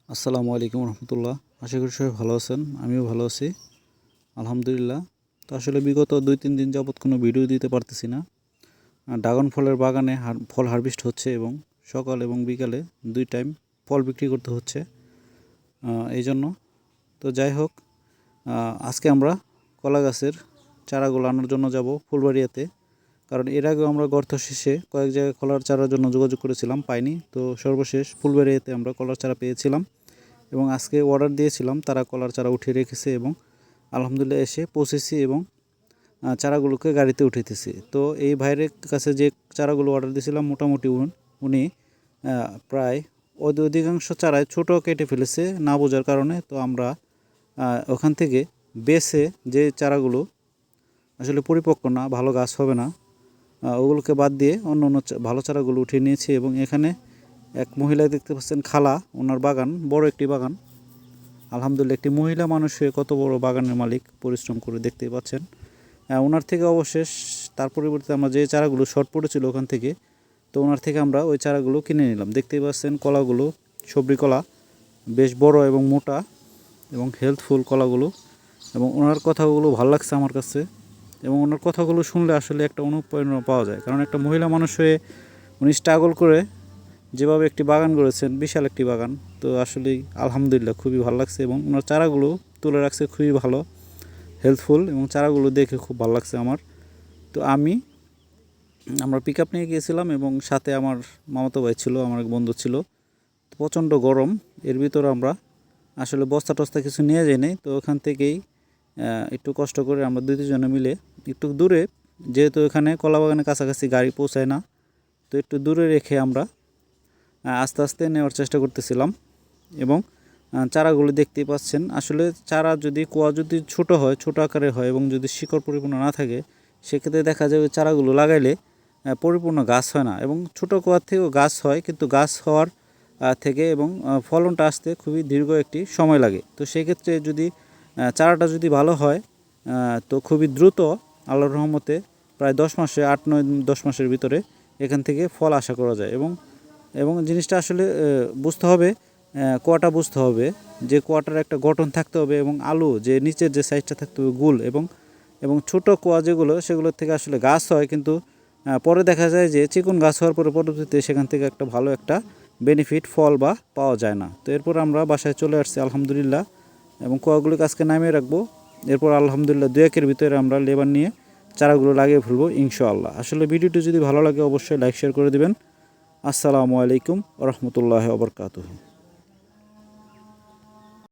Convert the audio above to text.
আসসালামু আলাইকুম রহমতুল্লাহ। আশা করি সবাই ভালো আছেন, আমিও ভালো আছি আলহামদুলিল্লাহ। তো আসলে বিগত 2-3 দিন যাবৎ কোনো ভিডিও দিতে পারতেছি না। ড্রাগন ফলের বাগানে ফল হারভেস্ট হচ্ছে এবং সকাল এবং বিকালে 2 টাইম ফল বিক্রি করতে হচ্ছে এই জন্য। তো যাই হোক, আজকে আমরা কলা গাছের চারাগুলো আনার জন্য যাব ফুলবাড়িয়াতে। কারণ এর আগেও আমরা গর্ত শেষে কয়েক জায়গায় কলার চারার জন্য যোগাযোগ করেছিলাম, পাইনি। তো সর্বশেষ ফুলবাড়িয়াতে আমরা কলার চারা পেয়েছিলাম এবং আজকে অর্ডার দিয়েছিলাম, তারা কলার চারা উঠিয়ে রেখেছে এবং আলহামদুলিল্লাহ এসে পৌঁছেছি এবং চারাগুলোকে গাড়িতে উঠাইতেছি। তো এই ভাইয়ের কাছে যে চারাগুলো অর্ডার দিয়েছিলাম মোটামুটি উনি প্রায় অধিকাংশ চারায় ছোটো কেটে ফেলেছে না বোঝার কারণে। তো আমরা ওখান থেকে বেছে যে চারাগুলো আসলে পরিপক্ক না, ভালো গাছ হবে না, ওগুলোকে বাদ দিয়ে অন্য অন্য ভালো চারাগুলো উঠিয়ে নিয়েছি। এবং এখানে এক মহিলা দেখতে পাচ্ছেন, খালা, ওনার বাগান, বড় একটি বাগান আলহামদুলিল্লাহ। একটি মহিলা মানুষ হয়ে কত বড় বাগানের মালিক, পরিশ্রম করে দেখতেই পাচ্ছেন। ওনার থেকে অবশেষ তার পরিবর্তে আমরা যে চারাগুলো শর্ট পড়েছিল ওখান থেকে, তো ওনার থেকে আমরা ওই চারাগুলো কিনে নিলাম। দেখতেই পাচ্ছেন কলাগুলো সবরি কলা, বেশ বড় এবং মোটা এবং হেলথফুল কলাগুলো। এবং ওনার কথাগুলো ভালো লাগছে আমার কাছে, এবং ওনার কথাগুলো শুনলে আসলে একটা অনুপ্রেরণা পাওয়া যায়। কারণ একটা মহিলা মানুষ হয়ে উনি স্ট্রাগল করে যেভাবে একটি বাগান গড়েছেন, বিশাল একটি বাগান, তো আসলেই আলহামদুলিল্লাহ খুবই ভালো লাগছে। এবং ওনার চারাগুলো তুলে রাখছে খুবই ভালো, হেলথফুল, এবং চারাগুলো দেখে খুব ভালো লাগছে আমার। তো আমরা পিক আপ নিয়ে গিয়েছিলাম এবং সাথে আমার মামাতো ভাই ছিল, আমার এক বন্ধু ছিল। প্রচণ্ড গরম, এর ভিতরে আমরা আসলে বস্তা টস্তা কিছু নিয়ে যাই নাই। তো ওখান থেকেই একটু কষ্ট করে আমরা 2-3 জনে মিলে একটু দূরে, যেহেতু এখানে কলা বাগানের কাছাকাছি গাড়ি পৌঁছায় না, তো একটু দূরে রেখে আমরা আস্তে আস্তে নেওয়ার চেষ্টা করতেছিলাম। এবং চারাগুলো দেখতেই পাচ্ছেন, আসলে চারা যদি কোয়া যদি ছোট হয়, ছোট আকারে হয় এবং যদি শিকড় পরিপূর্ণ না থাকে, সেক্ষেত্রে দেখা যায় ওই চারাগুলো লাগাইলে পরিপূর্ণ গাছ হয় না। এবং ছোট কোয়ার থেকেও গাছ হয়, কিন্তু গাছ হওয়ার থেকে এবং ফলনটা আসতে খুবই দীর্ঘ একটি সময় লাগে। তো সেক্ষেত্রে যদি চারাটা যদি ভালো হয়, তো খুবই দ্রুত আল্লাহর রহমতে প্রায় 10 মাসে, 8-9-10 মাসের ভিতরে এখান থেকে ফল আশা করা যায়। এবং জিনিসটা আসলে বুঝতে হবে, কোয়াটা বুঝতে হবে যে কোয়াটার একটা গঠন থাকতে হবে, এবং আলু যে নিচের যে সাইজটা থাকতে হবে গোল, এবং ছোটো কোয়া যেগুলো, সেগুলোর থেকে আসলে গাছ হয়, কিন্তু পরে দেখা যায় যে চিকন গাছ হওয়ার পরে পরবর্তীতে সেখান থেকে একটা ভালো একটা বেনিফিট ফল বা পাওয়া যায় না। তো এরপর আমরা বাসায় চলে আসছি আলহামদুলিল্লাহ, এবং কোয়াগুলোকে আজকে নামিয়ে রাখবো। এরপর আলহামদুলিল্লাহ 2-1-এর ভিতরে আমরা লেবার নিয়ে চারাগুলো লাগিয়ে ফেলবো ইনশাআল্লাহ। আসলে ভিডিওটি যদি ভালো লাগে অবশ্যই লাইক শেয়ার করে দিবেন। আসসালামু আলাইকুম ওয়া রাহমাতুল্লাহি ওয়া বারাকাতুহু।